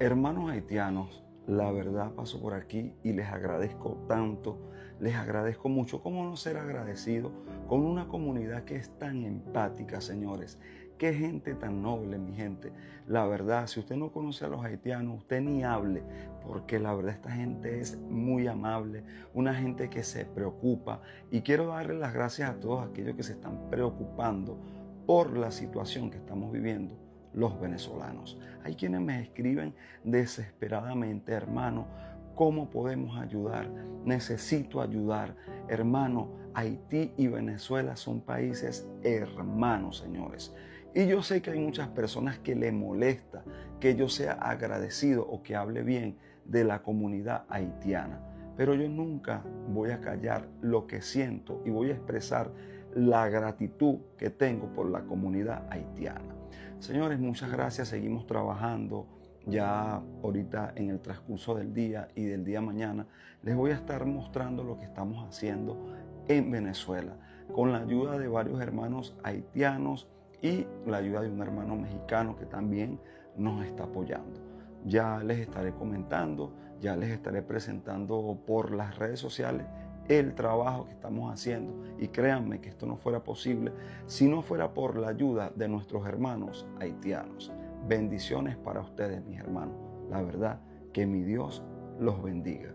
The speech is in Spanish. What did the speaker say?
Hermanos haitianos, la verdad paso por aquí y les agradezco tanto, les agradezco mucho. ¿Cómo no ser agradecido con una comunidad que es tan empática, señores? Qué gente tan noble, mi gente. La verdad, si usted no conoce a los haitianos, usted ni hable, porque la verdad esta gente es muy amable, una gente que se preocupa. Y quiero darle las gracias a todos aquellos que se están preocupando por la situación que estamos viviendo los venezolanos. Hay quienes me escriben desesperadamente: hermano, ¿cómo podemos ayudar? Necesito ayudar. Hermano, Haití y Venezuela son países hermanos, señores. Y yo sé que hay muchas personas que le molesta que yo sea agradecido o que hable bien de la comunidad haitiana. Pero yo nunca voy a callar lo que siento y voy a expresar la gratitud que tengo por la comunidad haitiana. Señores, muchas gracias. Seguimos trabajando. Ya ahorita en el transcurso del día y del día mañana les voy a estar mostrando lo que estamos haciendo en Venezuela con la ayuda de varios hermanos haitianos y la ayuda de un hermano mexicano que también nos está apoyando. Ya les estaré comentando, ya les estaré presentando por las redes sociales el trabajo que estamos haciendo, y créanme que esto no fuera posible si no fuera por la ayuda de nuestros hermanos haitianos. Bendiciones para ustedes, mis hermanos. La verdad, que mi Dios los bendiga.